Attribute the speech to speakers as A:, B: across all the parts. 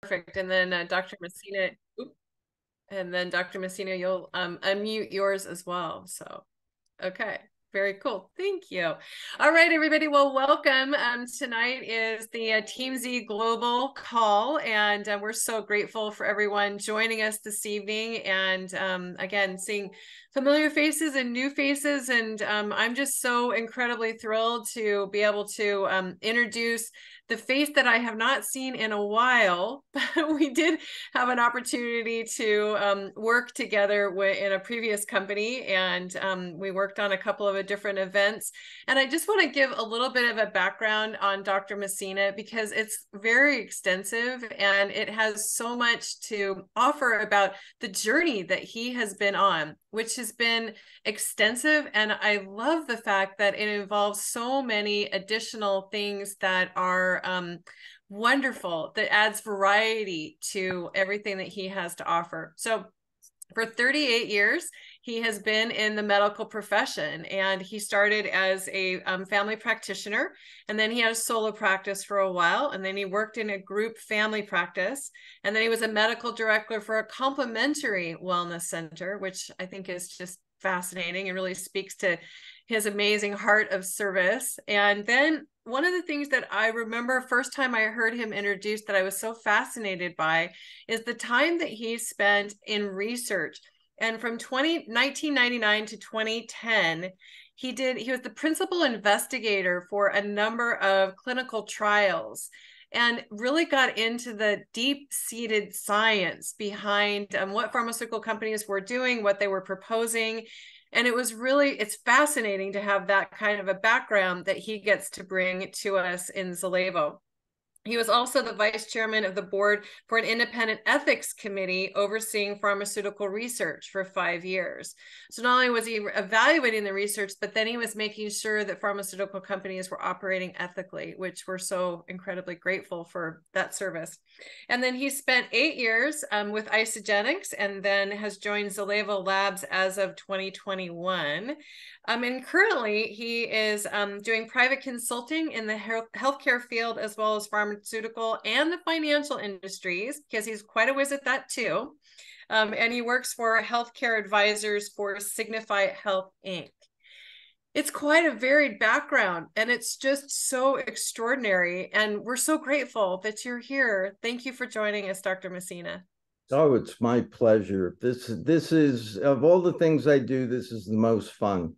A: Perfect. And then Dr. Messina, and then Dr. Messina, you'll unmute yours as well. So, okay. Very cool. Thank you. All right, everybody. Well, welcome. Tonight is the Team Z Global call, and we're so grateful for everyone joining us this evening. And again, seeing familiar faces and new faces. And I'm just so incredibly thrilled to be able to introduce the face that I have not seen in a while, but we did have an opportunity to work together in a previous company, and we worked on a couple of different events. And I just want to give a little bit of a background on Dr. Messina because it's very extensive and it has so much to offer about the journey that he has been on, which has been extensive. And I love the fact that it involves so many additional things that are wonderful, that adds variety to everything that he has to offer. So for 38 years, he has been in the medical profession, and he started as a family practitioner, and then he had a solo practice for a while, and then he worked in a group family practice, and then he was a medical director for a complementary wellness center, which I think is just fascinating and really speaks to his amazing heart of service. And then one of the things that I remember first time I heard him introduced that I was so fascinated by is the time that he spent in research. And from 1999 to 2010, he was the principal investigator for a number of clinical trials and really got into the deep-seated science behind what pharmaceutical companies were doing, what they were proposing. And it's fascinating to have that kind of a background that he gets to bring to us in Zalevo. He was also the vice chairman of the board for an independent ethics committee overseeing pharmaceutical research for 5 years. So not only was he evaluating the research, but then he was making sure that pharmaceutical companies were operating ethically, which we're so incredibly grateful for that service. And then he spent 8 years with Isogenics and then has joined Zalevo Labs as of 2021. And currently he is doing private consulting in the healthcare field as well as pharmaceutical and the financial industries, because he's quite a whiz at that too. And he works for healthcare advisors for Signify Health Inc. It's quite a varied background, and it's just so extraordinary. And we're so grateful that you're here. Thank you for joining us, Dr. Messina.
B: Oh, it's my pleasure. This is, of all the things I do, this is the most fun.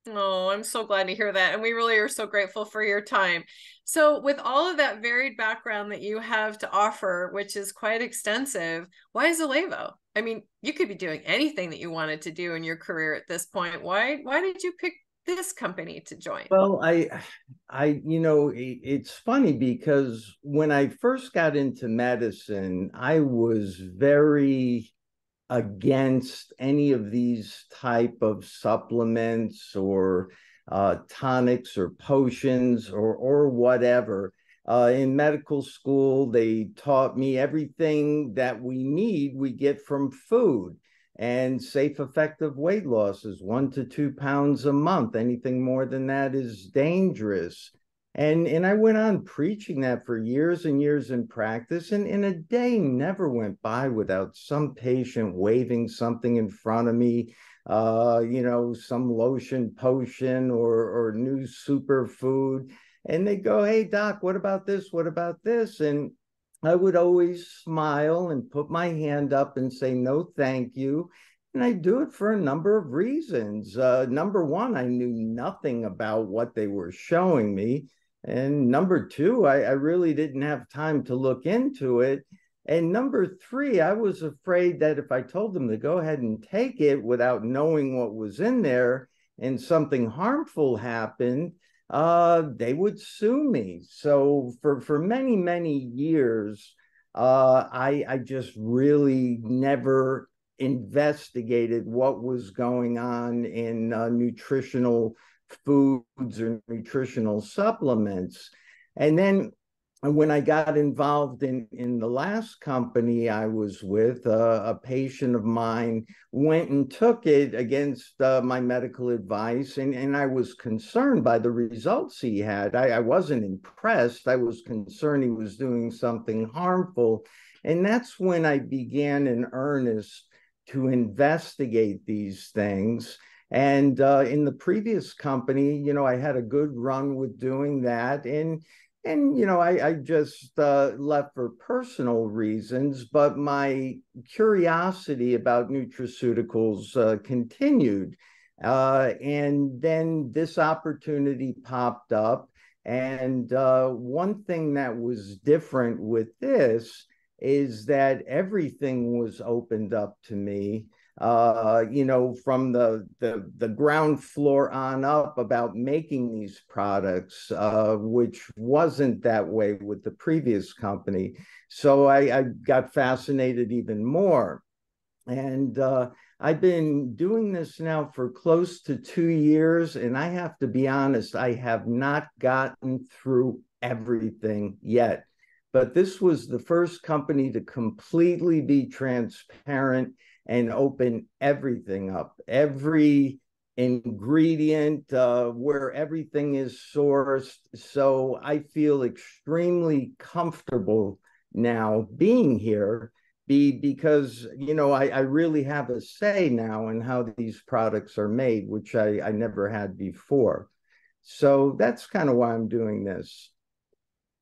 A: Oh, I'm so glad to hear that. And we really are so grateful for your time. So with all of that varied background that you have to offer, which is quite extensive, why Zalevo? I mean, you could be doing anything that you wanted to do in your career at this point. Why did you pick this company to join?
B: Well, it's funny because when I first got into medicine, I was very against any of these type of supplements or tonics or potions or whatever. In medical school, they taught me everything that we need, we get from food. And safe, effective weight loss is 1 to 2 pounds a month. Anything more than that is dangerous. And I went on preaching that for years and years in practice, and in a day never went by without some patient waving something in front of me, some lotion potion or new superfood. And they go, "Hey, doc, what about this? What about this?" And I would always smile and put my hand up and say, "No, thank you." And I do it for a number of reasons. Number one, I knew nothing about what they were showing me. And number two, I really didn't have time to look into it. And number three, I was afraid that if I told them to go ahead and take it without knowing what was in there and something harmful happened, they would sue me. So for many, many years, I just really never investigated what was going on in nutritional foods or nutritional supplements. And then when I got involved in the last company I was with, a patient of mine went and took it against my medical advice, and I was concerned by the results he had. I wasn't impressed. I was concerned he was doing something harmful. And that's when I began in earnest to investigate these things. And in the previous company, I had a good run with doing that. And I just left for personal reasons, but my curiosity about nutraceuticals continued. And then this opportunity popped up. And one thing that was different with this is that everything was opened up to me, from the ground floor on up about making these products, which wasn't that way with the previous company. So I got fascinated even more. And I've been doing this now for close to 2 years. And I have to be honest, I have not gotten through everything yet. But this was the first company to completely be transparent and open everything up, every ingredient, where everything is sourced. So I feel extremely comfortable now being here because I really have a say now in how these products are made, which I never had before. So that's kind of why I'm doing this.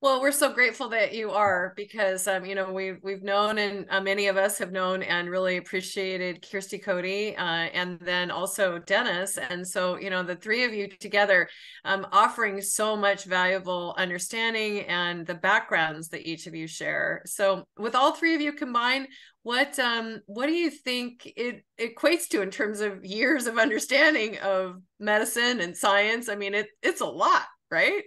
A: Well, we're so grateful that you are, because we've known, and many of us have known and really appreciated Kirsty Cody, and then also Dennis, and so the three of you together, offering so much valuable understanding and the backgrounds that each of you share. So, with all three of you combined, what do you think it equates to in terms of years of understanding of medicine and science? I mean, it's a lot, right?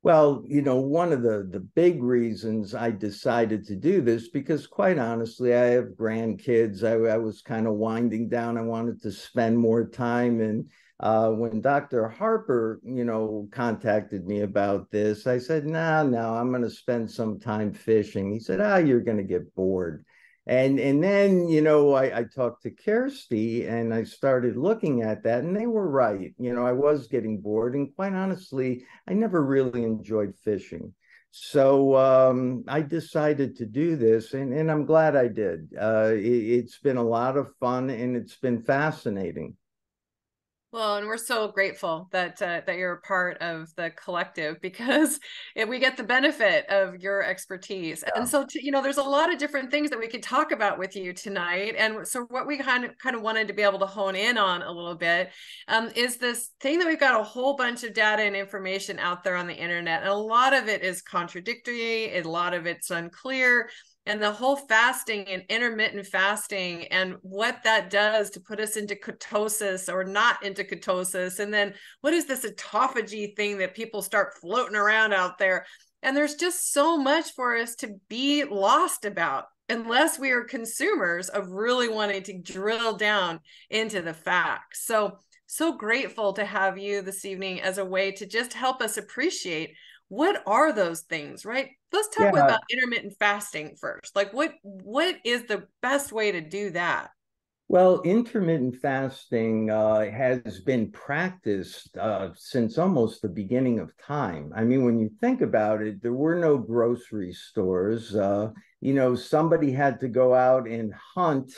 B: Well, one of the big reasons I decided to do this, because quite honestly, I have grandkids. I was kind of winding down. I wanted to spend more time. And when Dr. Harper, contacted me about this, I said, no, I'm going to spend some time fishing. He said, you're going to get bored. And then, I talked to Kirsty and I started looking at that, and they were right. I was getting bored. And quite honestly, I never really enjoyed fishing. So I decided to do this, and I'm glad I did. It's been a lot of fun and it's been fascinating.
A: Well, and we're so grateful that you're a part of the collective, because we get the benefit of your expertise. And so, there's a lot of different things that we could talk about with you tonight. And so, what we kind of wanted to be able to hone in on a little bit, is this thing that we've got a whole bunch of data and information out there on the internet, and a lot of it is contradictory, a lot of it's unclear. And the whole fasting and intermittent fasting and what that does to put us into ketosis or not into ketosis. And then what is this autophagy thing that people start floating around out there? And there's just so much for us to be lost about, unless we are consumers of really wanting to drill down into the facts. So grateful to have you this evening as a way to just help us appreciate what are those things, right? Let's talk
B: Yeah.
A: about intermittent fasting first. Like what is the best way to do that?
B: Well, intermittent fasting has been practiced since almost the beginning of time. I mean, when you think about it, there were no grocery stores. Somebody had to go out and hunt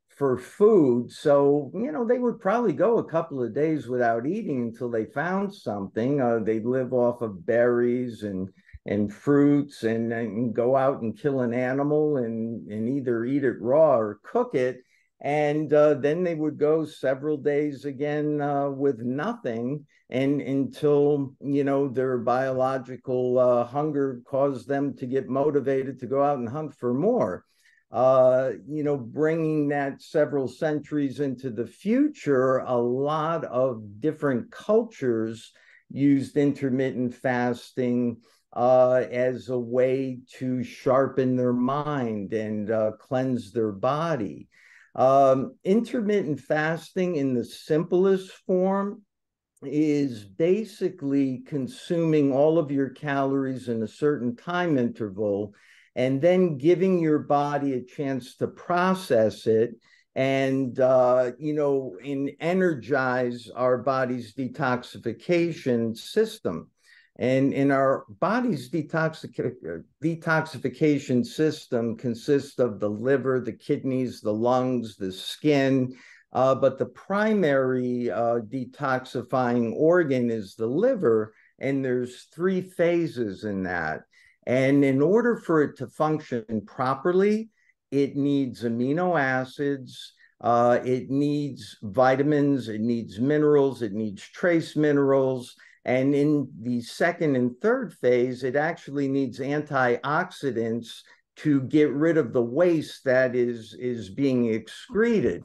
B: for food. So, they would probably go a couple of days without eating until they found something. They'd live off of berries and fruits and go out and kill an animal and either eat it raw or cook it. And then they would go several days again with nothing, and until their biological hunger caused them to get motivated to go out and hunt for more. Bringing that several centuries into the future, a lot of different cultures used intermittent fasting as a way to sharpen their mind and cleanse their body. Intermittent fasting in the simplest form is basically consuming all of your calories in a certain time interval and then giving your body a chance to process it and energize our body's detoxification system. And in our body's detoxification system consists of the liver, the kidneys, the lungs, the skin, but the primary detoxifying organ is the liver, and there's three phases in that. And in order for it to function properly, it needs amino acids, it needs vitamins, it needs minerals, it needs trace minerals. And in the second and third phase, it actually needs antioxidants to get rid of the waste that is being excreted.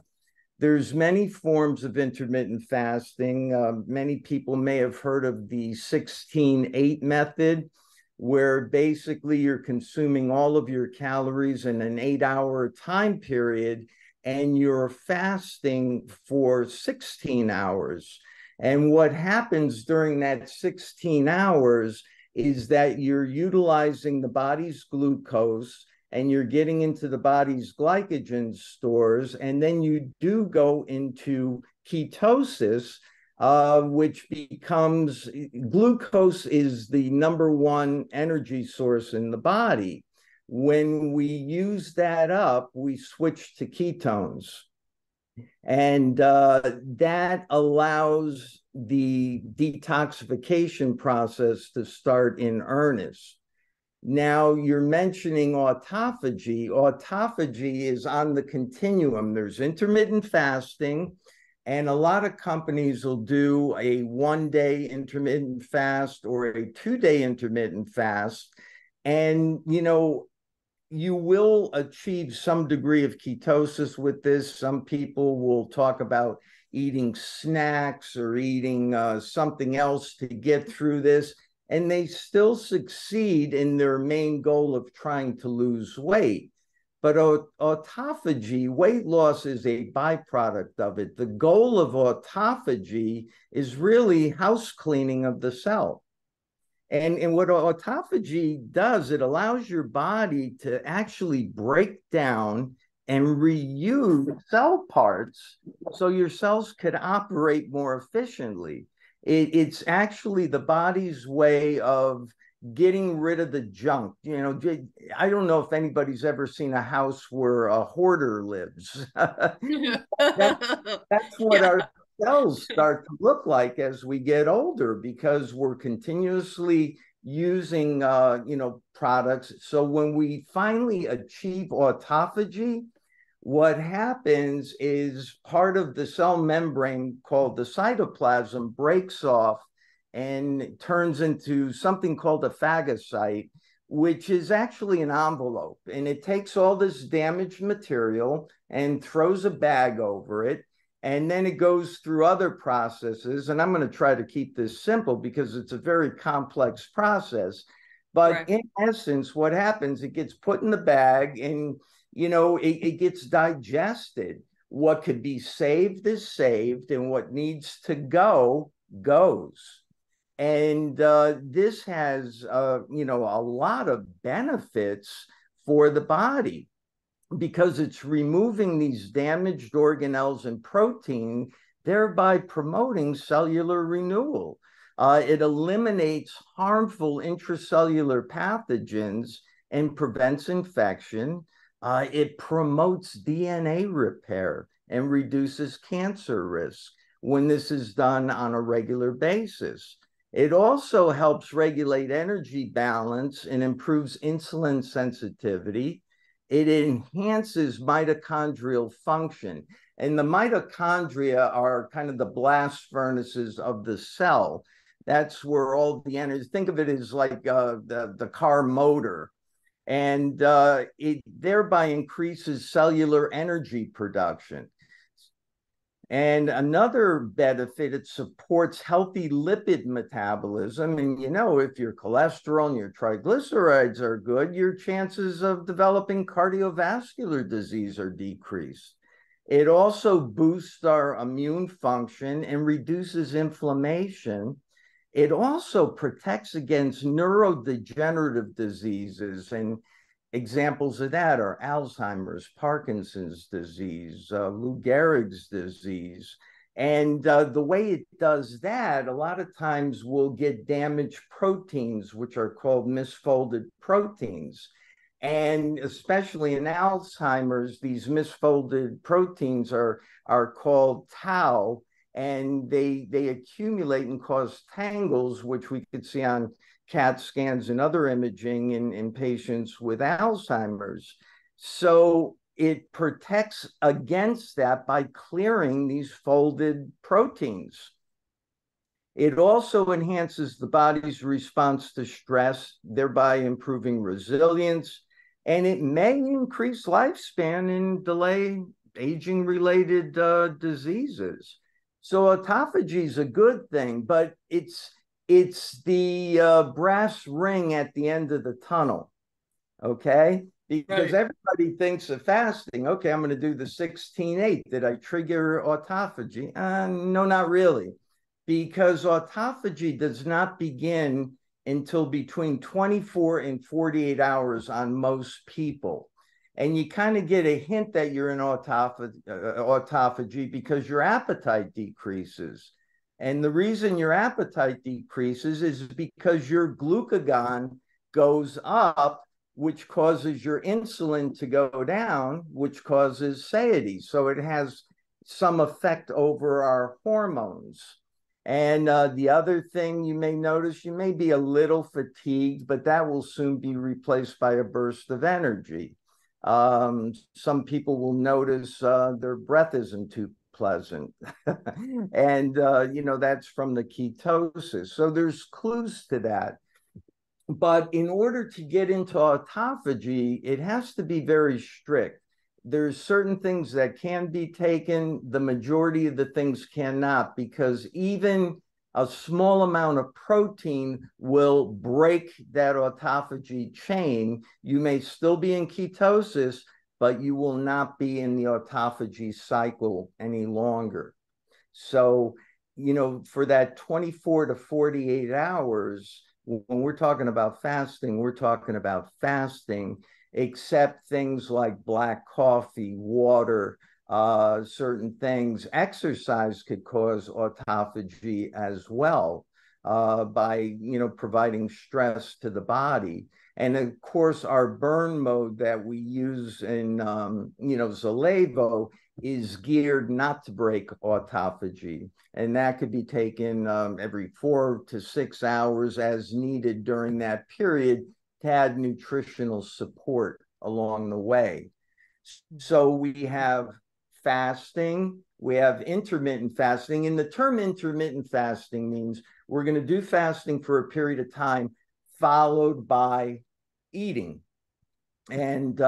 B: There's many forms of intermittent fasting. Many people may have heard of the 16-8 method, where basically you're consuming all of your calories in an 8-hour time period, and you're fasting for 16 hours. And what happens during that 16 hours is that you're utilizing the body's glucose and you're getting into the body's glycogen stores, and then you do go into ketosis, which becomes, glucose is the number one energy source in the body. When we use that up, we switch to ketones. And that allows the detoxification process to start in earnest. Now, you're mentioning autophagy. Autophagy is on the continuum. There's intermittent fasting, and a lot of companies will do a 1-day intermittent fast or a 2-day intermittent fast. And, you will achieve some degree of ketosis with this. Some people will talk about eating snacks or eating something else to get through this, and they still succeed in their main goal of trying to lose weight. But autophagy, weight loss, is a byproduct of it. The goal of autophagy is really house cleaning of the cell. And what autophagy does, it allows your body to actually break down and reuse cell parts so your cells could operate more efficiently. It's actually the body's way of getting rid of the junk. I don't know if anybody's ever seen a house where a hoarder lives. That's what
A: Yeah.
B: our cells start to look like as we get older, because we're continuously using products. So when we finally achieve autophagy, what happens is part of the cell membrane called the cytoplasm breaks off and turns into something called a phagocyte, which is actually an envelope. And it takes all this damaged material and throws a bag over it. And then it goes through other processes. And I'm going to try to keep this simple because it's a very complex process. But
A: Right.
B: in essence, what happens, it gets put in the bag and, it gets digested. What could be saved is saved, and what needs to go goes. And this has, a lot of benefits for the body, because it's removing these damaged organelles and protein, thereby promoting cellular renewal. It eliminates harmful intracellular pathogens and prevents infection. It promotes DNA repair and reduces cancer risk when this is done on a regular basis. It also helps regulate energy balance and improves insulin sensitivity. It enhances mitochondrial function. And the mitochondria are kind of the blast furnaces of the cell. That's where all the energy, think of it as like the car motor. And it thereby increases cellular energy production. And another benefit, it supports healthy lipid metabolism. And if your cholesterol and your triglycerides are good, your chances of developing cardiovascular disease are decreased. It also boosts our immune function and reduces inflammation. It also protects against neurodegenerative diseases, and examples of that are Alzheimer's, Parkinson's disease, Lou Gehrig's disease. And the way it does that, a lot of times we'll get damaged proteins, which are called misfolded proteins. And especially in Alzheimer's, these misfolded proteins are called tau, and they accumulate and cause tangles, which we could see on CAT scans and other imaging in patients with Alzheimer's. So it protects against that by clearing these folded proteins. It also enhances the body's response to stress, thereby improving resilience, and it may increase lifespan and delay aging-related diseases. So autophagy is a good thing, but it's the brass ring at the end of the tunnel, okay? Because
A: Right.
B: everybody thinks of fasting. Okay, I'm going to do the 16-8. Did I trigger autophagy? No, not really, because autophagy does not begin until between 24 and 48 hours on most people. And you kind of get a hint that you're in autophagy because your appetite decreases. And the reason your appetite decreases is because your glucagon goes up, which causes your insulin to go down, which causes satiety. So it has some effect over our hormones. And the other thing you may notice, you may be a little fatigued, but that will soon be replaced by a burst of energy. Some people will notice their breath isn't too pleasant. And, that's from the ketosis. So there's clues to that. But in order to get into autophagy, it has to be very strict. There's certain things that can be taken. The majority of the things cannot, because even a small amount of protein will break that autophagy chain. You may still be in ketosis, but you will not be in the autophagy cycle any longer. So, for that 24 to 48 hours, when we're talking about fasting, we're talking about fasting, except things like black coffee, water, certain things. Exercise could cause autophagy as well, by, providing stress to the body. And of course, our burn mode that we use in, Zalevo is geared not to break autophagy. And that could be taken every 4 to 6 hours as needed during that period to add nutritional support along the way. So we have fasting, we have intermittent fasting. And the term intermittent fasting means we're going to do fasting for a period of time followed by eating. And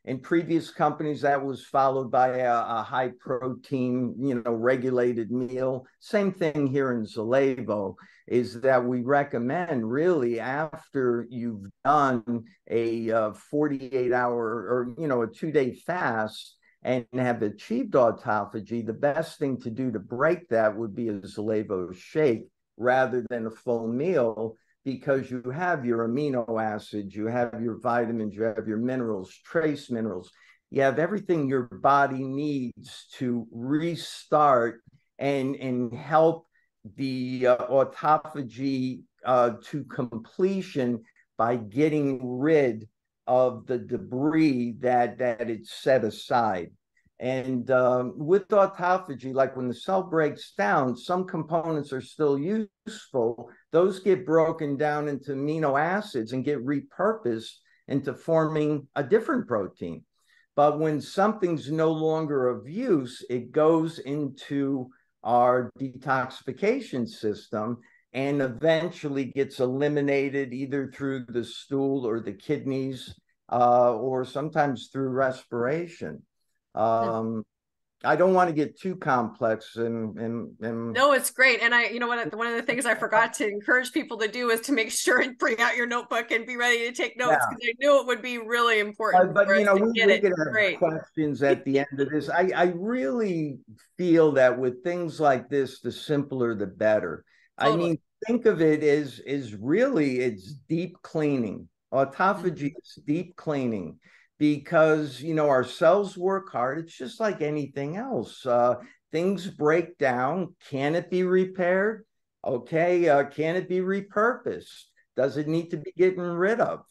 B: in previous companies, that was followed by a high protein, regulated meal. Same thing here in Zalevo, is that we recommend really after you've done a 48 hour or, a 2-day fast and have achieved autophagy, the best thing to do to break that would be a Zalevo shake rather than a full meal, because you have your amino acids, you have your vitamins, you have your minerals, trace minerals, you have everything your body needs to restart and help the autophagy to completion by getting rid of the debris that it's set aside. And with autophagy, like when the cell breaks down, some components are still useful. Those get broken down into amino acids and get repurposed into forming a different protein. But when something's no longer of use, it goes into our detoxification system and eventually gets eliminated either through the stool or the kidneys, or sometimes through respiration. I don't want to get too complex and
A: No, it's great. And one of the things I forgot to encourage people to do is to make sure and bring out your notebook and be ready to take notes,
B: yeah.
A: because I knew it would be really important
B: But
A: for us to get
B: we
A: it
B: could have
A: great.
B: questions at the end of this. I really feel that with things like this, the simpler the better. I
A: Totally.
B: mean, think of it as is really it's deep cleaning. Autophagy
A: Mhm.
B: is deep cleaning because our cells work hard. It's just like anything else. things break down. Can it be repaired? Okay. Can it be repurposed? Does it need to be getting rid of?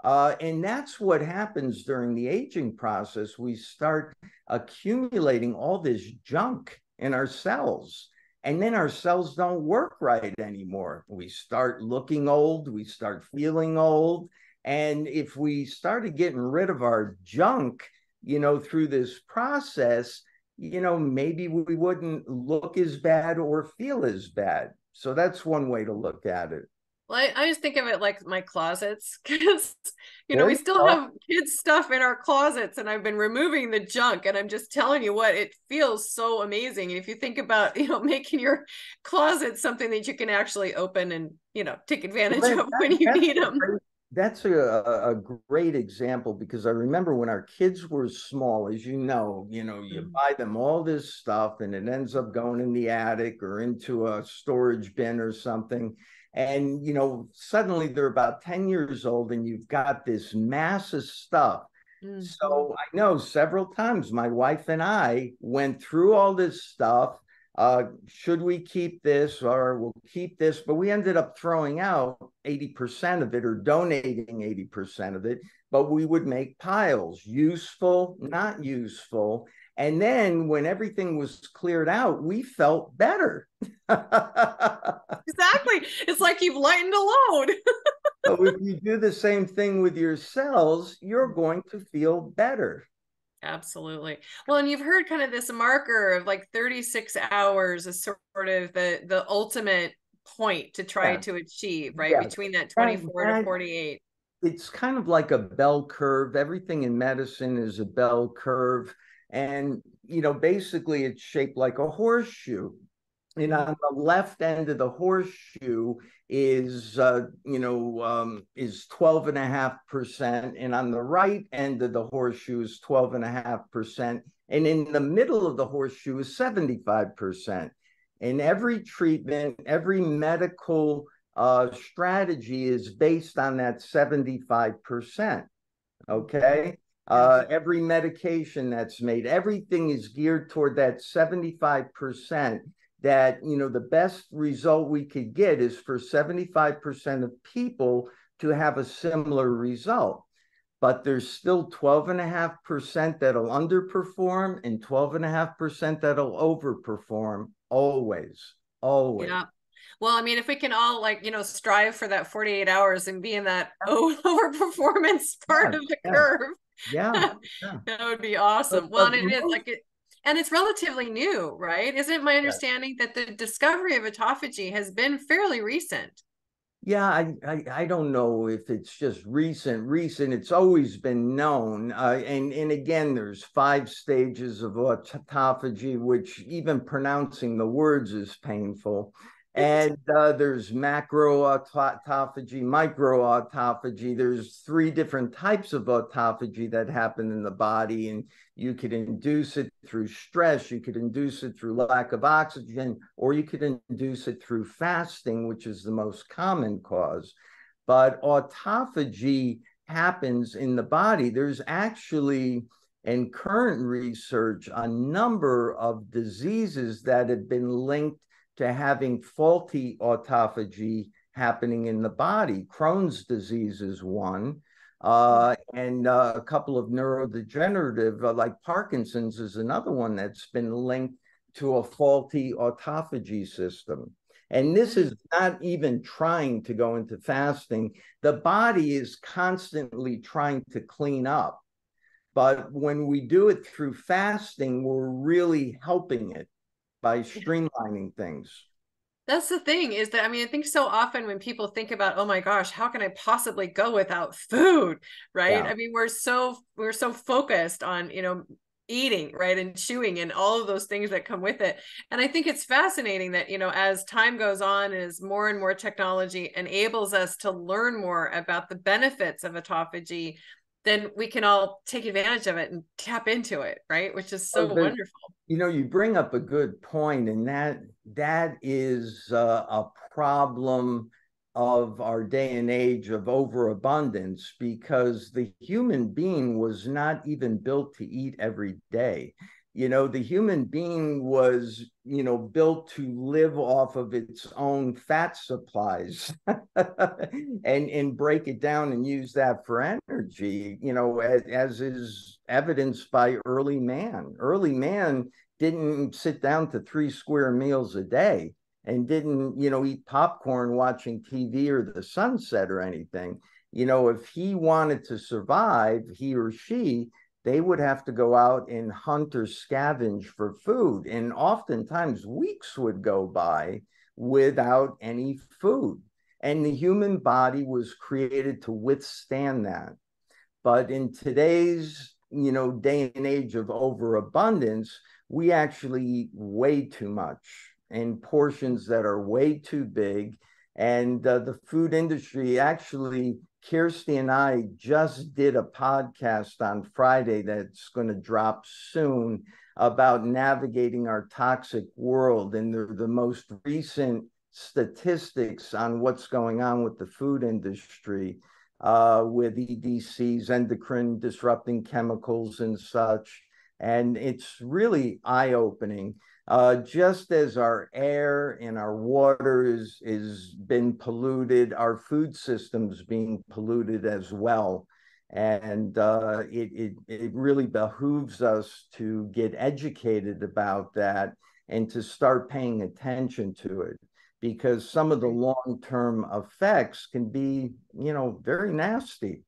B: And that's what happens during the aging process. We start accumulating all this junk in our cells, and then our cells don't work right anymore. We start looking old, we start feeling old. And if we started getting rid of our junk, through this process, maybe we wouldn't look as bad or feel as bad. So that's one way to look at it.
A: Well, I just think of it like my closets, because
B: There
A: we
B: you
A: still
B: go.
A: have kids' stuff in our closets, and I've been removing the junk, and I'm just telling you what, it feels so amazing. And if you think about, making your closet something that you can actually open and, take
B: Well,
A: advantage of when you need them.
B: that's a great example, because I remember when our kids were small, as you buy them all this stuff and it ends up going in the attic or into a storage bin or something. And, suddenly they're about 10 years old and you've got this mass of stuff.
A: Mm-hmm.
B: So I know several times my wife and I went through all this stuff. Should we keep this, or we'll keep this? But we ended up throwing out 80% of it or donating 80% of it. But we would make piles, useful, not useful. And then when everything was cleared out, we felt better.
A: Exactly. It's like you've lightened a load.
B: So if you do the same thing with your cells, you're going to feel better.
A: Absolutely. Well, and you've heard kind of this marker of like 36 hours is sort of the ultimate point to try
B: Yeah,
A: to achieve, right?
B: yeah.
A: Between that
B: That,
A: 24 to
B: that
A: 48.
B: it's kind of like a bell curve. Everything in medicine is a bell curve. And, basically it's shaped like a horseshoe. And
A: Mm-hmm.
B: on the left end of the horseshoe is 12.5%. And on the right end of the horseshoe is 12.5%. And in the middle of the horseshoe is 75%. And every treatment, every medical strategy is based on that 75%. Okay.
A: Yeah.
B: Every medication that's made, everything is geared toward that 75%. That, the best result we could get is for 75% of people to have a similar result. But there's still 12.5% that'll underperform and 12.5% that'll overperform, always, always.
A: Yeah. Well, I mean, if we can all like, strive for that 48 hours and be in that overperformance part
B: Yeah,
A: of the
B: yeah,
A: curve,
B: yeah, yeah.
A: that would be awesome. Well, and it is like it, and it's relatively new, right? Isn't it my
B: Yeah.
A: understanding that the discovery of autophagy has been fairly recent?
B: Yeah, I don't know if it's just recent. It's always been known. And again, there's 5 stages of autophagy, which even pronouncing the words is painful. And there's macro autophagy, micro autophagy. There's 3 different types of autophagy that happen in the body. And you could induce it through stress, you could induce it through lack of oxygen, or you could induce it through fasting, which is the most common cause. But autophagy happens in the body. There's actually, in current research, a number of diseases that have been linked to having faulty autophagy happening in the body. Crohn's disease is one. And a couple of neurodegenerative, like Parkinson's, is another one that's been linked to a faulty autophagy system. And this is not even trying to go into fasting. The body is constantly trying to clean up. But when we do it through fasting, we're really helping it by streamlining things.
A: That's the thing is that, I mean, I think so often when people think about, oh my gosh, how can I possibly go without food? Right.
B: Yeah.
A: I mean, we're so focused on, eating, right, and chewing and all of those things that come with it. And I think it's fascinating that, as time goes on, as more and more technology enables us to learn more about the benefits of autophagy, then we can all take advantage of it and tap into it, right? Which is
B: Oh,
A: so wonderful.
B: you bring up a good point, and that is a problem of our day and age of overabundance, because the human being was not even built to eat every day. The human being was, built to live off of its own fat supplies and break it down and use that for energy, as is evidenced by early man. Early man didn't sit down to 3 square meals a day and didn't, eat popcorn watching TV or the sunset or anything. If he wanted to survive, he or she, they would have to go out and hunt or scavenge for food. And oftentimes weeks would go by without any food. And the human body was created to withstand that. But in today's, day and age of overabundance, we actually eat way too much in portions that are way too big. And the food industry actually, Kirsty and I just did a podcast on Friday that's going to drop soon about navigating our toxic world. And the most recent statistics on what's going on with the food industry, with EDCs, endocrine disrupting chemicals and such. And it's really eye-opening. Just as our air and our water is been polluted, our food system's being polluted as well. And it really behooves us to get educated about that and to start paying attention to it, because some of the long-term effects can be, very nasty.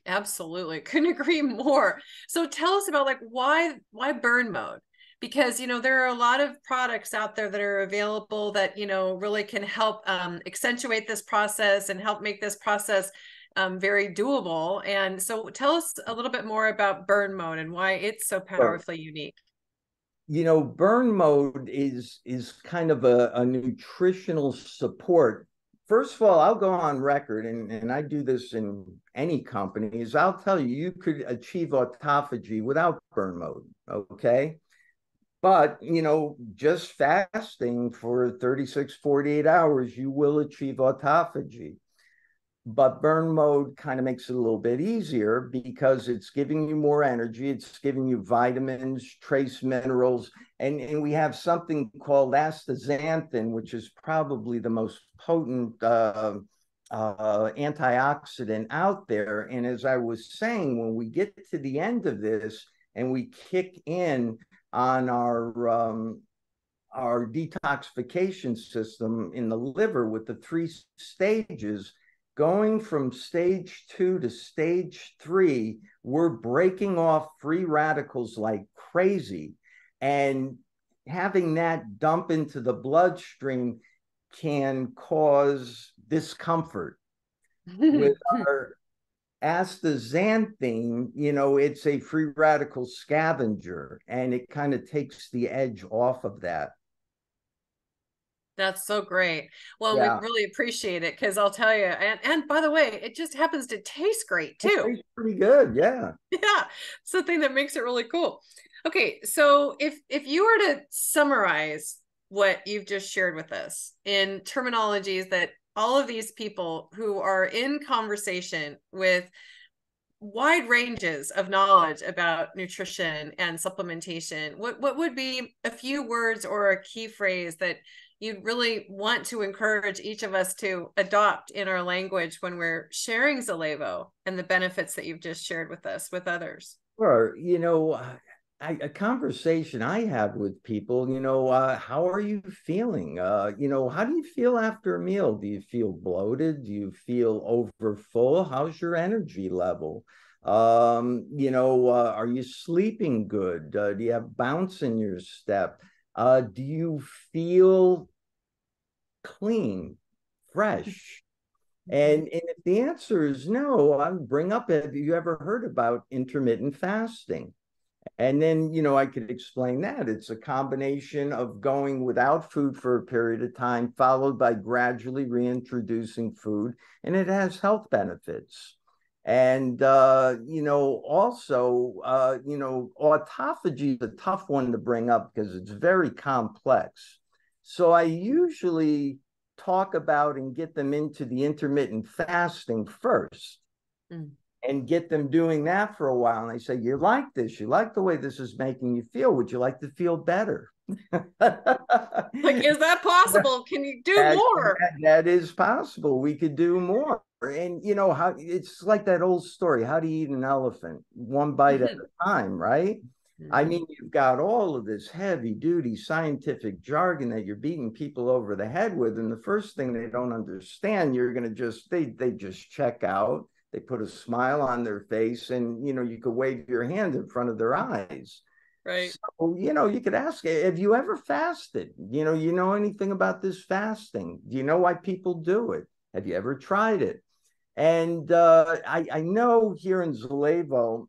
A: Absolutely. Couldn't agree more. So tell us about like why burn mode? Because there are a lot of products out there that are available that really can help accentuate this process and help make this process very doable. And so tell us a little bit more about burn mode and why it's so powerfully unique.
B: Burn mode is kind of a nutritional support. First of all, I'll go on record, and I do this in any companies. I'll tell you, you could achieve autophagy without burn mode, okay? But, just fasting for 36, 48 hours, you will achieve autophagy. But burn mode kind of makes it a little bit easier because it's giving you more energy. It's giving you vitamins, trace minerals, and we have something called astaxanthin, which is probably the most potent antioxidant out there. And as I was saying, when we get to the end of this and we kick in on our detoxification system in the liver with the 3 stages, going from stage 2 to stage 3, we're breaking off free radicals like crazy. And having that dump into the bloodstream can cause discomfort. With our astaxanthin, it's a free radical scavenger, and it kind of takes the edge off of that.
A: That's so great. Well, we
B: Yeah,
A: really appreciate it because I'll tell you, and by the way, it just happens to taste great
B: it
A: too.
B: tastes pretty good. Yeah.
A: Yeah, something that makes it really cool. Okay, so if you were to summarize what you've just shared with us in terminologies that all of these people who are in conversation with wide ranges of knowledge about nutrition and supplementation, what would be a few words or a key phrase that you'd really want to encourage each of us to adopt in our language when we're sharing Zalevo and the benefits that you've just shared with us with others?
B: Or, a conversation I have with people, how are you feeling? How do you feel after a meal? Do you feel bloated? Do you feel over full? How's your energy level? Are you sleeping good? Do you have bounce in your step? Do you feel clean, fresh? And if the answer is no, I would bring up, have you ever heard about intermittent fasting? And then, I could explain that. It's a combination of going without food for a period of time, followed by gradually reintroducing food, and it has health benefits. And, also, autophagy is a tough one to bring up because it's very complex. So I usually talk about and get them into the intermittent fasting first. and get them doing that for a while. And they say, you like this, you like the way this is making you feel. Would you like to feel better?
A: Like, is that possible? Can you do
B: that,
A: more?
B: that is possible. We could do more. And you know how it's like that old story. How do you eat an elephant? One bite at a time, right? I
A: Mhm.
B: mean, you've got all of this heavy duty scientific jargon that you're beating people over the head with. And the first thing they don't understand, you're gonna just they just check out. They put a smile on their face, and you know, you could wave your hand in front of their eyes.
A: Right.
B: So, you know, you could ask, have you ever fasted? You know anything about this fasting? Do you know why people do it? Have you ever tried it? And I know here in Zalevo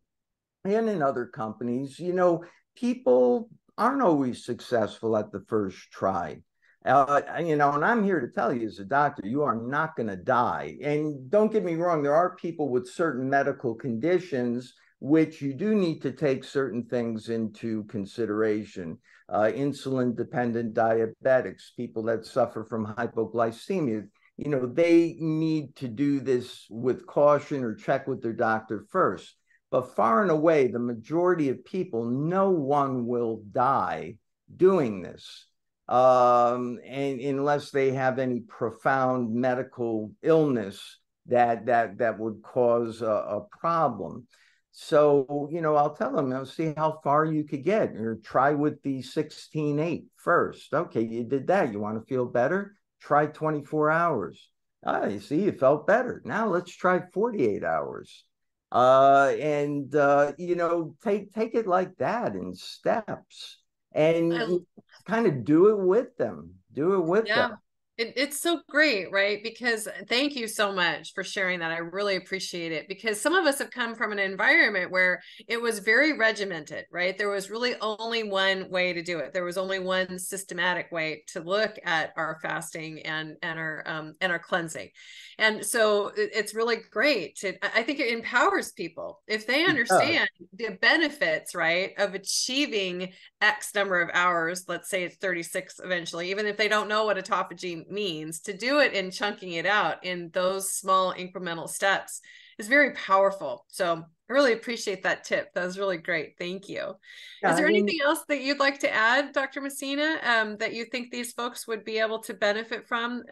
B: and in other companies, you know, people aren't always successful at the first try. You know, and I'm here to tell you as a doctor, you are not going to die. And don't get me wrong, there are people with certain medical conditions which you do need to take certain things into consideration. Insulin dependent diabetics, people that suffer from hypoglycemia, you know, they need to do this with caution or check with their doctor first. But far and away, the majority of people, no one will die doing this, and unless they have any profound medical illness that would cause a problem. So, you know, I'll tell them, I'll see how far you could get, or try with the 16-8 first. Okay, you did that. You want to feel better? Try 24 hours. Ah, you see, you felt better. Now let's try 48 hours. And you know, take it like that in steps, and
A: I,
B: you kind of do it with them. Do it with them.
A: yeah. It's so great, right? Because thank you so much for sharing that. I really appreciate it because some of us have come from an environment where it was very regimented, right? There was really only one way to do it. There was only one systematic way to look at our fasting and our cleansing. And so it's really great to, I think it empowers people if they
B: It does.
A: understand the benefits, right, of achieving X number of hours, let's say it's 36 eventually, even if they don't know what autophagy means, to do it in chunking it out in those small incremental steps is very powerful. So I really appreciate that tip. That was really great. Thank you.
B: Yeah,
A: Is there
B: I mean,
A: anything else that you'd like to add, Dr. Messina, that you think these folks would be able to benefit from,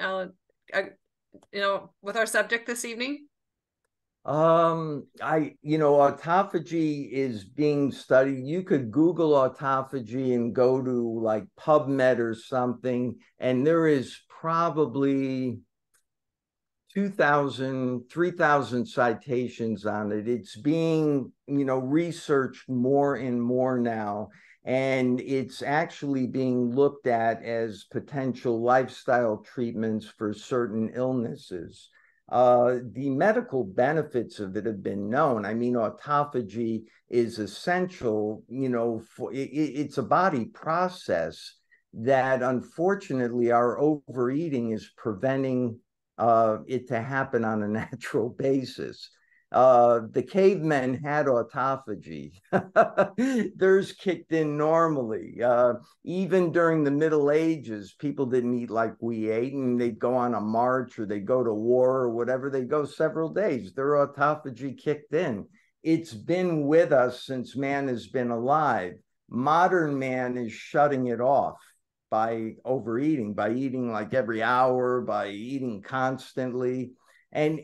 A: you know, with our subject this evening?
B: you know, autophagy is being studied. You could Google autophagy and go to like PubMed or something, and there is probably 2,000, 3,000 citations on it. It's being, you know, researched more and more now. And it's actually being looked at as potential lifestyle treatments for certain illnesses. The medical benefits of it have been known. I mean, autophagy is essential, you know, it's a body process that unfortunately our overeating is preventing it to happen on a natural basis. The cavemen had autophagy. Theirs kicked in normally. Even during the Middle Ages, people didn't eat like we ate, and they'd go on a march or they'd go to war or whatever. They'd go several days. Their autophagy kicked in. It's been with us since man has been alive. Modern man is shutting it off by overeating, by eating like every hour, by eating constantly. And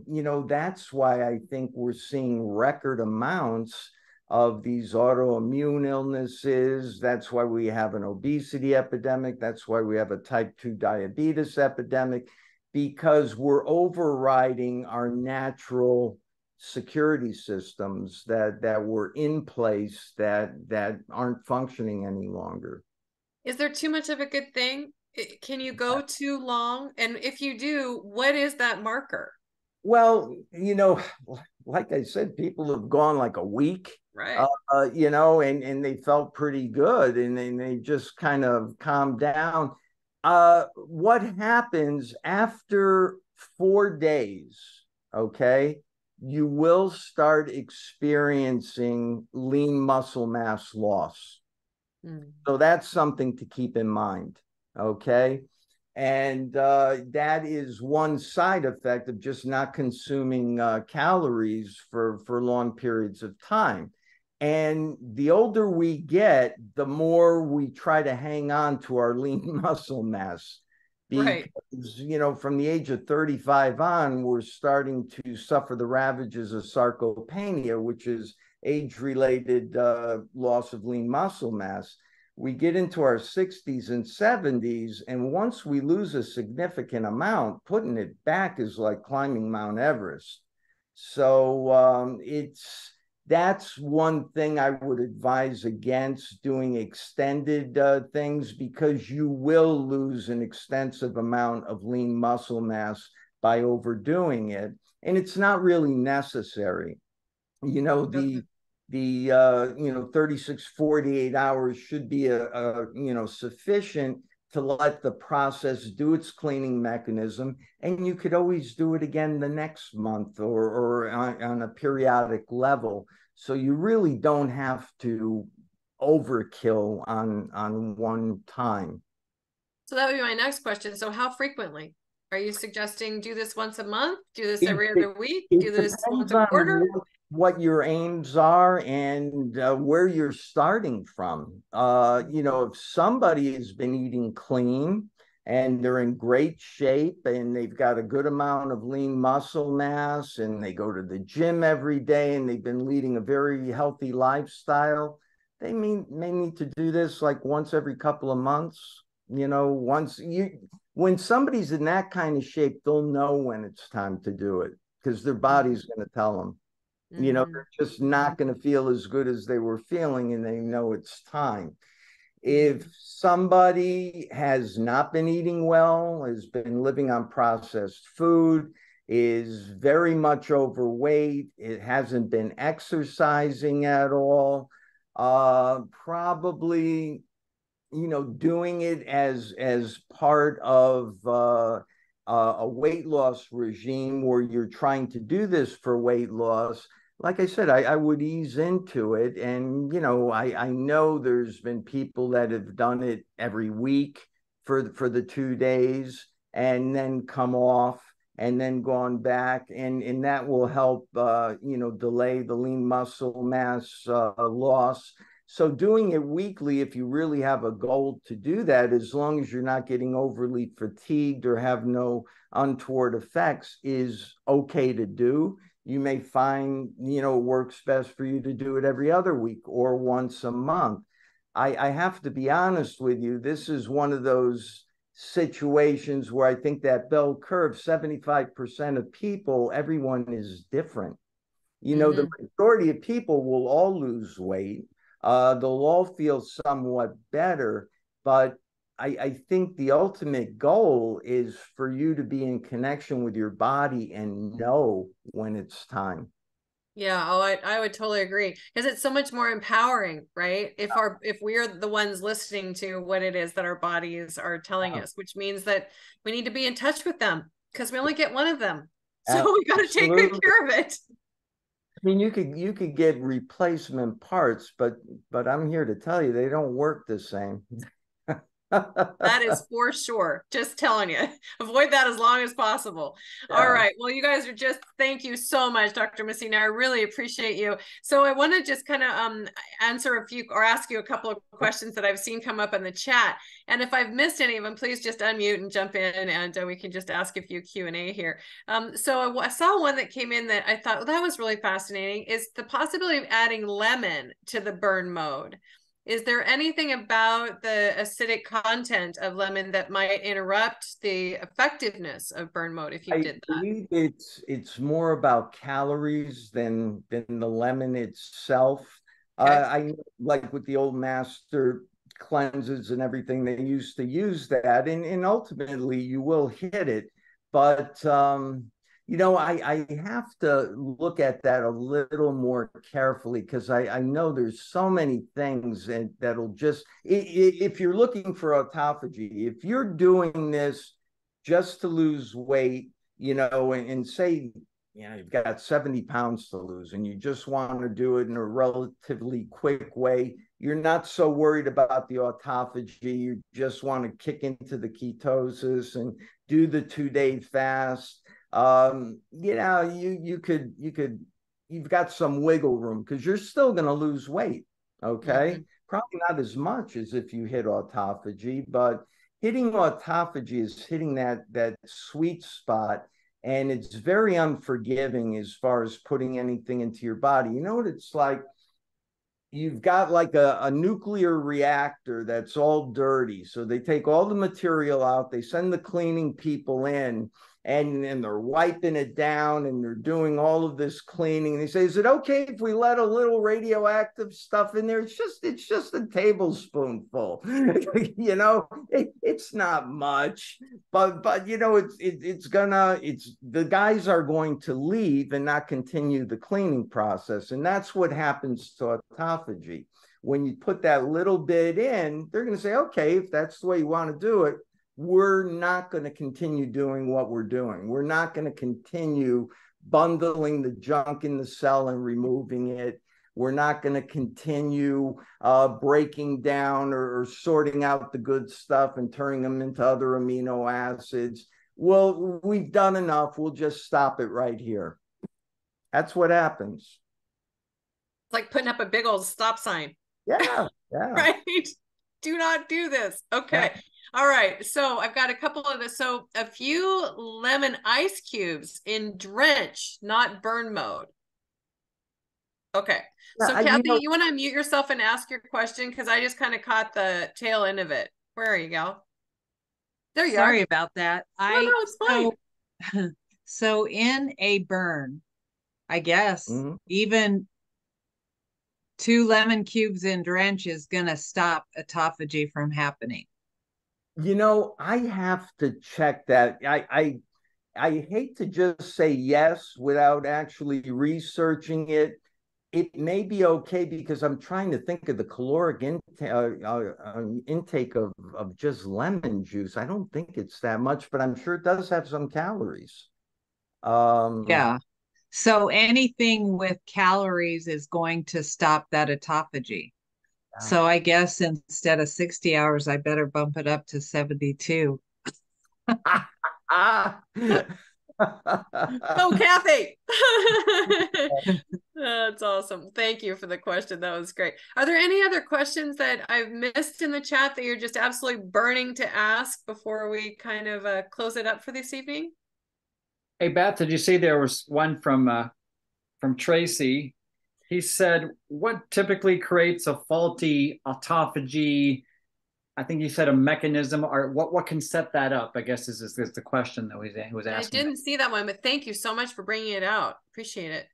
B: you know, that's why I think we're seeing record amounts of these autoimmune illnesses. That's why we have an obesity epidemic. That's why we have a type 2 diabetes epidemic, because we're overriding our natural security systems that were in place that aren't functioning any longer.
A: Is there too much of a good thing? Can you go too long? And if you do, what is that marker?
B: Well, you know, like I said, people have gone like a week,
A: Right.
B: you know, and they felt pretty good, and then they just kind of calmed down. What happens after 4 days? Okay, you will start experiencing lean muscle mass loss.
A: Mm.
B: So that's something to keep in mind. Okay. And that is one side effect of just not consuming calories for long periods of time. And the older we get, the more we try to hang on to our lean muscle mass.
A: Right.
B: Because, from the age of 35 on, we're starting to suffer the ravages of sarcopenia, which is age-related loss of lean muscle mass. We get into our 60s and 70s, and once we lose a significant amount, putting it back is like climbing Mount Everest. So that's one thing I would advise against doing extended things, because you will lose an extensive amount of lean muscle mass by overdoing it, and it's not really necessary.
A: Okay.
B: The 36 48 hours should be sufficient to let the process do its cleaning mechanism, and you could always do it again the next month, or on a periodic level, so you really don't have to overkill on one time.
A: So that would be my next question. So how frequently? Are you suggesting do this once a month? Do this
B: It,
A: every
B: it,
A: other week? Do
B: it
A: this once
B: depends
A: a
B: on
A: quarter?
B: what your aims are, and where you're starting from. If somebody has been eating clean and they're in great shape and they've got a good amount of lean muscle mass and they go to the gym every day and they've been leading a very healthy lifestyle, they may need to do this like once every couple of months. When somebody's in that kind of shape, they'll know when it's time to do it, because their body's going to tell them.
A: Mm-hmm.
B: They're just not going to feel as good as they were feeling, and they know it's time.
A: Mm-hmm.
B: If somebody has not been eating well, has been living on processed food, is very much overweight, it hasn't been exercising at all, probably doing it as part of a weight loss regime where you're trying to do this for weight loss. Like I said, I would ease into it. And, I know there's been people that have done it every week for the 2 days and then come off and then gone back. And that will help, delay the lean muscle mass loss. So doing it weekly, if you really have a goal to do that, as long as you're not getting overly fatigued or have no untoward effects, is okay to do. You may find, it works best for you to do it every other week or once a month. I have to be honest with you. This is one of those situations where I think that bell curve, 75% of people, everyone is different. The
A: Mm-hmm.
B: majority of people will all lose weight. They'll all feel somewhat better, but I think the ultimate goal is for you to be in connection with your body and know when it's time.
A: Yeah, I would totally agree, because it's so much more empowering, right? If we're the ones listening to what it is that our bodies are telling us, which means that we need to be in touch with them, because we only get one of them. So we got to take good
B: Absolutely.
A: care of it.
B: I mean, you could get replacement parts, but I'm here to tell you they don't work the same.
A: That is for sure. Just telling you, avoid that as long as possible. All
B: Yeah.
A: right. Well, you guys are just, thank you so much, Dr. Messina. I really appreciate you. So I want to just kind of answer a few or ask you a couple of questions that I've seen come up in the chat. And if I've missed any of them, please just unmute and jump in, and we can just ask a few Q&A here. So I saw one that came in that I thought, well, that was really fascinating, is the possibility of adding lemon to the burn mode. Is there anything about the acidic content of lemon that might interrupt the effectiveness of burn mode if you
B: I
A: did that?
B: believe it's more about calories than the lemon itself.
A: Okay.
B: I like with the old master cleanses and everything, they used to use that, and ultimately you will hit it. But I have to look at that a little more carefully, because I know there's so many things that'll just if you're looking for autophagy, if you're doing this just to lose weight, and say you've got 70 pounds to lose and you just want to do it in a relatively quick way. You're not so worried about the autophagy. You just want to kick into the ketosis and do the 2-day fast. You've got some wiggle room because you're still going to lose weight. Okay. Probably not as much as if you hit autophagy, but hitting autophagy is hitting that sweet spot, and it's very unforgiving as far as putting anything into your body. You know what it's like? You've got like a nuclear reactor that's all dirty. So they take all the material out, they send the cleaning people in, and they're wiping it down and they're doing all of this cleaning. And they say, is it okay if we let a little radioactive stuff in there? It's just a tablespoonful. It's not much, but the guys are going to leave and not continue the cleaning process. And that's what happens to autophagy. When you put that little bit in, they're going to say, okay, if that's the way you want to do it, we're not going to continue doing what we're doing. We're not going to continue bundling the junk in the cell and removing it. We're not going to continue breaking down or sorting out the good stuff and turning them into other amino acids. Well, we've done enough. We'll just stop it right here. That's what happens.
A: It's like putting up a big old stop sign.
B: Yeah.
A: Right? Do not do this. Okay. Yeah. All right. So I've got a couple of this. So a few lemon ice cubes in drench, not burn mode. Okay. So Kathy, you want to unmute yourself and ask your question? Because I just kind of caught the tail end of it. Where are you, gal? There you are.
C: Sorry about that.
A: No, it's fine.
C: So in a burn, I guess, even 2 lemon cubes in drench is going to stop autophagy from happening.
B: I have to check that. I hate to just say yes without actually researching it. It may be okay because I'm trying to think of the caloric intake of just lemon juice. I don't think it's that much, but I'm sure it does have some calories.
C: Yeah. So anything with calories is going to stop that autophagy. Yeah. So I guess instead of 60 hours, I better bump it up to 72.
A: Oh, Kathy. That's awesome. Thank you for the question. That was great. Are there any other questions that I've missed in the chat that you're just absolutely burning to ask before we kind of close it up for this evening?
D: Hey, Beth, did you see there was one from Tracy? He said, what typically creates a faulty autophagy? I think he said a mechanism, or what can set that up, I guess is the question that he was asking.
A: I didn't see that one, but thank you so much for bringing it out. Appreciate it.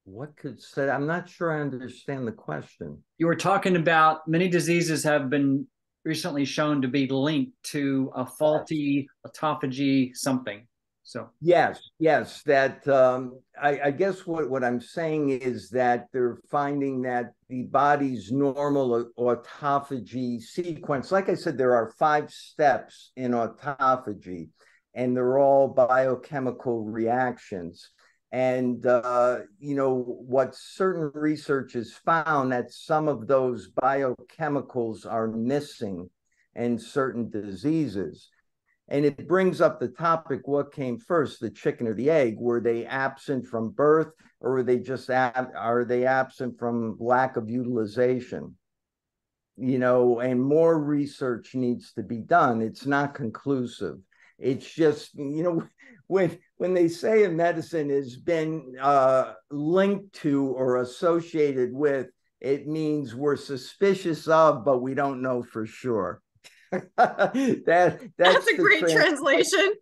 B: What could say? I'm not sure I understand the question.
D: You were talking about many diseases have been recently shown to be linked to a faulty autophagy something. So
B: yes, that I guess what I'm saying is that they're finding that the body's normal autophagy sequence, like I said, there are 5 steps in autophagy, and they're all biochemical reactions. And what certain research has found that some of those biochemicals are missing in certain diseases. And it brings up the topic, what came first, the chicken or the egg? Were they absent from birth, or were they just are they absent from lack of utilization? And more research needs to be done. It's not conclusive. It's just, when they say a medicine has been linked to or associated with, it means we're suspicious of, but we don't know for sure. That's
A: a great translation.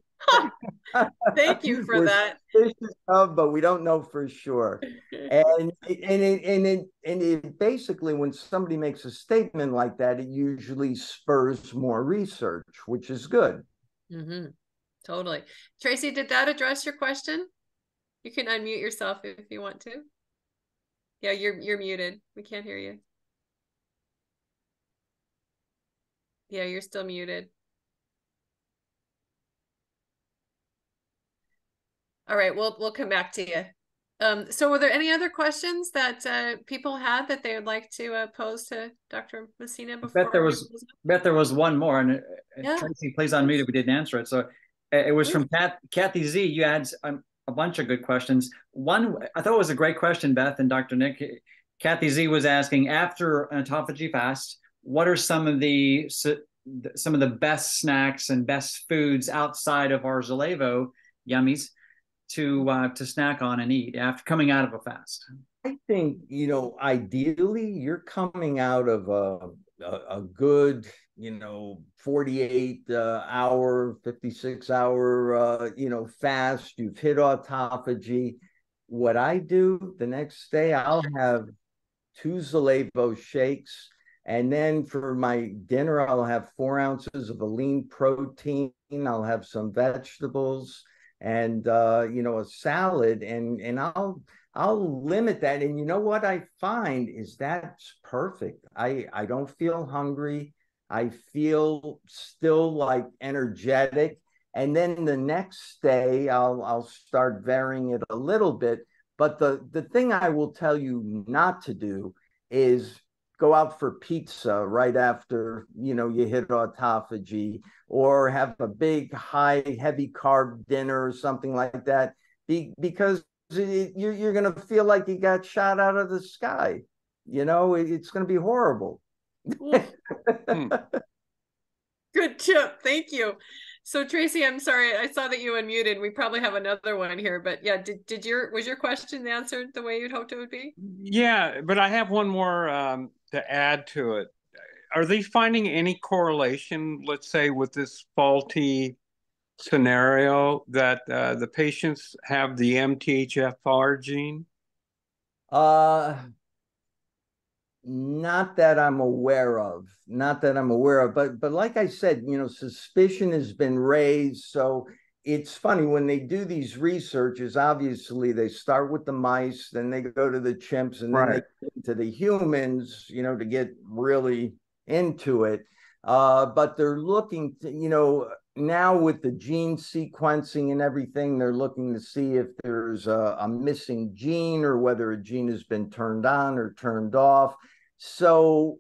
A: Thank you for that.
B: But we don't know for sure. And it basically, when somebody makes a statement like that, it usually spurs more research, which is good.
A: Totally. Tracy, did that address your question? You can unmute yourself if you want to. Yeah, you're muted. We can't hear you. Yeah, you're still muted. All right, we'll come back to you. So were there any other questions that people had that they would like to pose to Dr. Messina before?
D: Bet there was one more, and
A: yeah.
D: Tracy, please unmute if we didn't answer it. So it was from Kathy Z. You had a bunch of good questions. One, I thought it was a great question, Beth and Dr. Nick. Kathy Z was asking, after an autophagy fast, what are some of the best snacks and best foods outside of our Zalevo yummies to snack on and eat after coming out of a fast?
B: I think, ideally you're coming out of a good, 48 hour, 56 hour, fast. You've hit autophagy. What I do the next day, I'll have 2 Zalevo shakes. And then for my dinner, I'll have 4 ounces of a lean protein. I'll have some vegetables and a salad, and I'll limit that. And you know what I find is that's perfect. I don't feel hungry. I feel still like energetic. And then the next day I'll start varying it a little bit. But the thing I will tell you not to do is go out for pizza right after you hit autophagy, or have a big high heavy carb dinner or something like that, because you're going to feel like you got shot out of the sky. It's going to be horrible.
A: Good tip, thank you. So Tracy, I'm sorry, I saw that you unmuted. We probably have another one here, but yeah, was your question answered the way you'd hoped it would be?
E: Yeah, but I have one more to add to it. Are they finding any correlation, let's say, with this faulty scenario that the patients have the MTHFR gene?
B: Not that I'm aware of. But like I said, suspicion has been raised. So it's funny when they do these researches, obviously they start with the mice, then they go to the chimps, and then they get to the humans, to get really into it. But they're looking to, now with the gene sequencing and everything, they're looking to see if there's a missing gene, or whether a gene has been turned on or turned off. So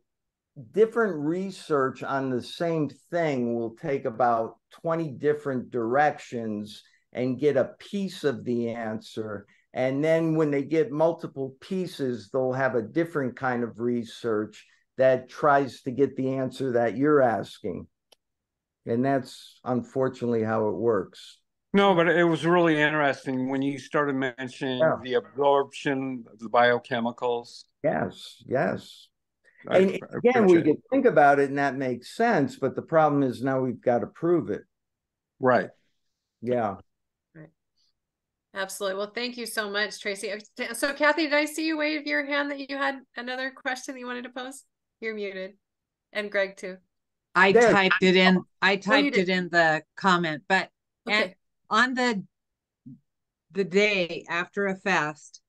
B: different research on the same thing will take about 20 different directions and get a piece of the answer. And then when they get multiple pieces, they'll have a different kind of research that tries to get the answer that you're asking. And that's unfortunately how it works.
E: No, but it was really interesting when you started mentioning the absorption of the biochemicals.
B: Yes. And again, we could think about it and that makes sense, but the problem is now we've got to prove it.
E: Right.
B: Yeah.
A: Right. Absolutely. Well, thank you so much, Tracy. So Kathy, did I see you wave your hand that you had another question that you wanted to pose? You're muted. And Greg too.
C: I typed it in the comment, but on the day after a fast,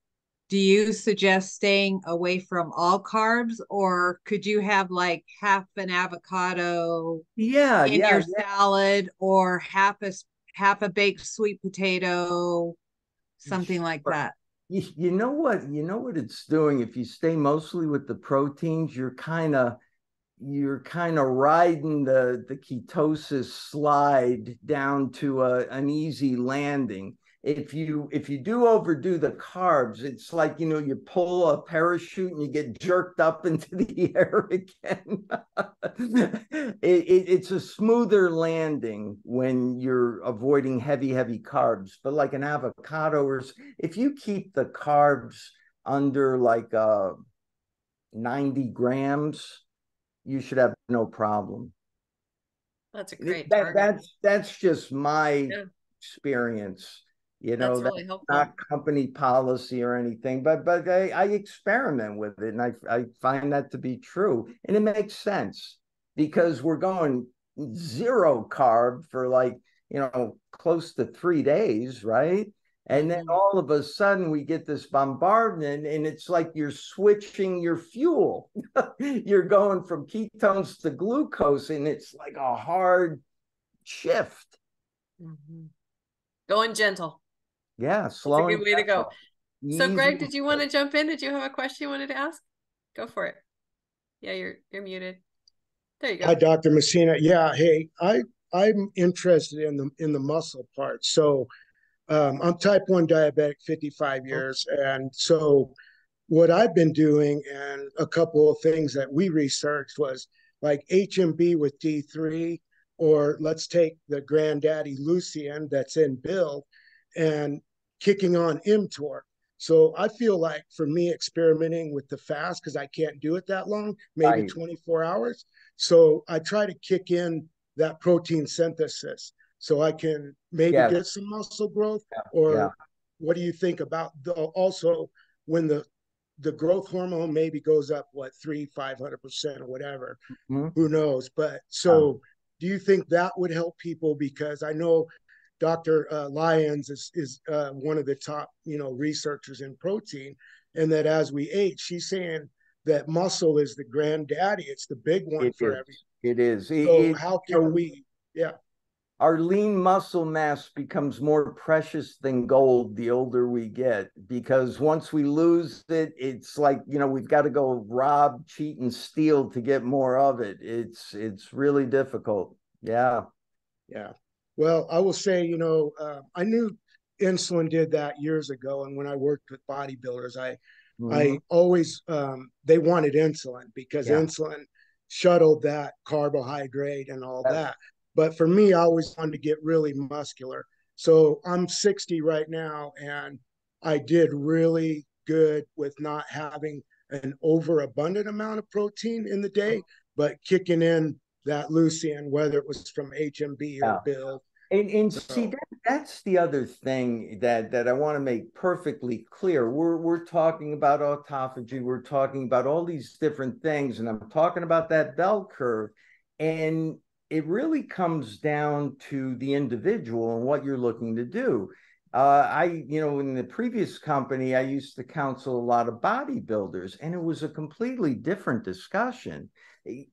C: do you suggest staying away from all carbs, or could you have like half an avocado in your salad, or half a baked sweet potato, something like that?
B: You know what it's doing? If you stay mostly with the proteins, you're kind of riding the ketosis slide down to an easy landing. If you do overdo the carbs, it's like, you pull a parachute and you get jerked up into the air again. It's a smoother landing when you're avoiding heavy carbs. But like an avocado, or if you keep the carbs under like 90 grams, you should have no problem.
A: That's a great target.
B: That's just my experience. That's really helpful. Not company policy or anything, but I experiment with it, and I find that to be true, and it makes sense because we're going 0 carb for like close to 3 days, right? And then all of a sudden we get this bombardment, and it's like you're switching your fuel. You're going from ketones to glucose, and it's like a hard shift.
A: Going gentle.
B: Yeah,
A: That's a
B: slowing
A: good way to go. So
B: easy.
A: Greg, did you want to jump in? Did you have a question you wanted to ask? Go for it. Yeah, you're muted. There you go.
F: Hi, Dr. Messina. Yeah, hey, I'm interested in the muscle part. So I'm type 1 diabetic, 55 years. And so what I've been doing, and a couple of things that we researched, was like HMB with D3, or let's take the granddaddy Lucian that's in Bill and kicking on mTOR. So I feel like for me, experimenting with the fast, because I can't do it that long, maybe
B: Right.
F: 24 hours. So I try to kick in that protein synthesis so I can maybe
B: Yes.
F: get some muscle growth.
B: Yeah.
F: Or
B: Yeah.
F: what do you think about also when the growth hormone maybe goes up, what, 500% or whatever, who knows? But so do you think that would help people? Because I know Dr. Lyons is one of the top, researchers in protein, and that as we age, she's saying that muscle is the granddaddy. It's the big one for everything.
B: It is.
F: So how can we, yeah.
B: Our lean muscle mass becomes more precious than gold the older we get, because once we lose it, it's like, we've got to go rob, cheat, and steal to get more of it. It's really difficult. Yeah.
F: Yeah. Well, I will say, I knew insulin did that years ago. And when I worked with bodybuilders, I always, they wanted insulin because insulin shuttled that carbohydrate and all that. But for me, I always wanted to get really muscular. So I'm 60 right now, and I did really good with not having an overabundant amount of protein in the day, but kicking in that Lucian, whether it was from HMB or Bill.
B: And see, that's the other thing that I want to make perfectly clear. We're talking about autophagy. We're talking about all these different things, and I'm talking about that bell curve. And it really comes down to the individual and what you're looking to do. In the previous company, I used to counsel a lot of bodybuilders, and it was a completely different discussion.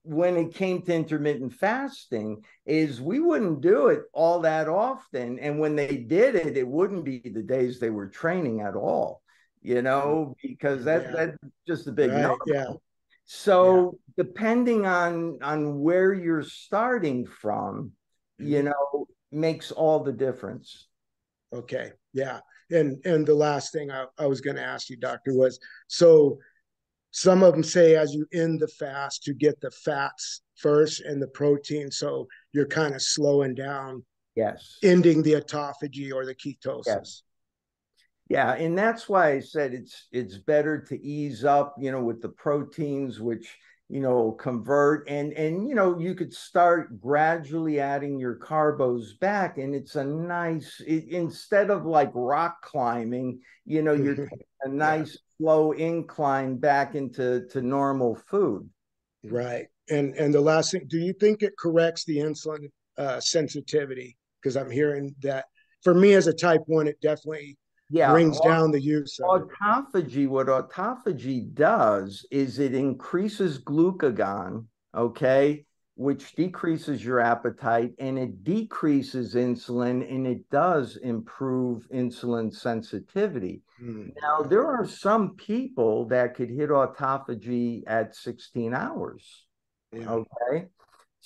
B: When it came to intermittent fasting, is we wouldn't do it all that often. And when they did it, it wouldn't be the days they were training at all, because that's just a big no.
F: Yeah.
B: So depending on where you're starting from, makes all the difference.
F: Okay. Yeah. And the last thing I was going to ask you, doctor, was, so some of them say as you end the fast to get the fats first and the protein, so you're kind of slowing down, ending the autophagy or the ketosis.
B: Yeah, and that's why I said it's better to ease up, with the proteins, which convert, and you could start gradually adding your carbos back, and it's a nice, instead of like rock climbing, you're taking a nice slow incline back into normal food.
F: Right. And the last thing, do you think it corrects the insulin sensitivity? Because I'm hearing that for me as a type 1, it definitely brings down the use of
B: autophagy. What autophagy does is it increases glucagon, which decreases your appetite, and it decreases insulin, and it does improve insulin sensitivity. Now, there are some people that could hit autophagy at 16 hours.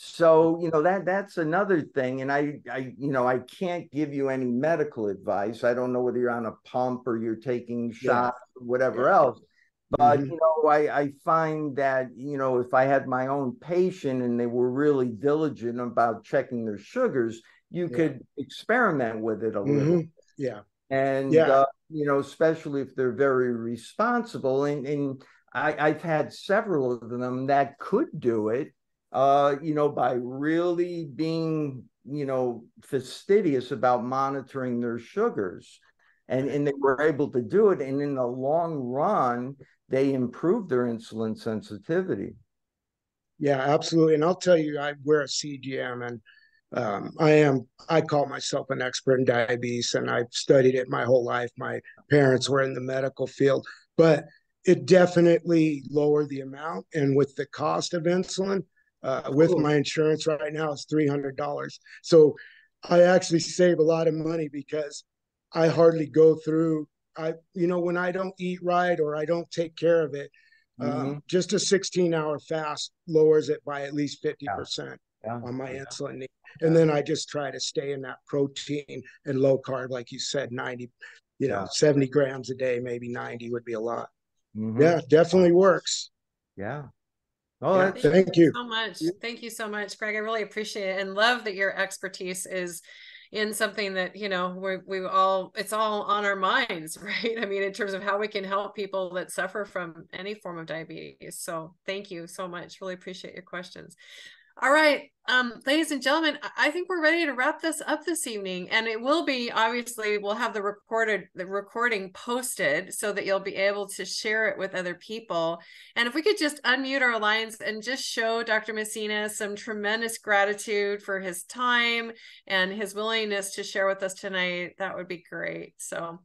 B: So, that's another thing. And I can't give you any medical advice. I don't know whether you're on a pump or you're taking shots or whatever else. But, I find that, if I had my own patient and they were really diligent about checking their sugars, you could experiment with it a little. And, especially if they're very responsible. And I've had several of them that could do it. By really being, fastidious about monitoring their sugars. And they were able to do it. And in the long run, they improved their insulin sensitivity.
F: Yeah, absolutely. And I'll tell you, I wear a CGM, and I call myself an expert in diabetes, and I've studied it my whole life. My parents were in the medical field, but it definitely lowered the amount. And with the cost of insulin, with my insurance right now, it's $300. So I actually save a lot of money because I hardly go through. When I don't eat right or I don't take care of it, just a 16-hour fast lowers it by at least 50% on my insulin need. And then I just try to stay in that protein and low carb, like you said, 90, 70 grams a day, maybe 90 would be a lot. Yeah, definitely works.
B: Yeah.
F: Oh, yeah, thank you
A: so much. Thank you so much, Greg. I really appreciate it and love that your expertise is in something that, it's all on our minds, right? I mean, in terms of how we can help people that suffer from any form of diabetes. So thank you so much. Really appreciate your questions. All right, ladies and gentlemen, I think we're ready to wrap this up this evening, and it will be, obviously, we'll have the recording posted so that you'll be able to share it with other people. And if we could just unmute our lines and just show Dr. Messina some tremendous gratitude for his time and his willingness to share with us tonight, that would be great. So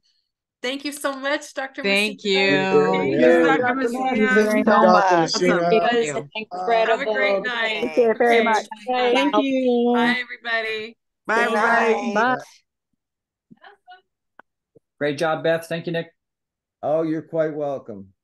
A: thank you so much, Dr.
C: Thank
A: Messina.
C: you.
A: Thank you, Dr.
G: Thank you
A: Messina.
G: very much.
C: Thank you.
A: Have a great night.
G: Thank you very much.
H: Thank you.
A: Bye, everybody.
H: Bye, everybody.
G: Bye.
D: Great job, Beth. Thank you, Nick.
B: Oh, you're quite welcome.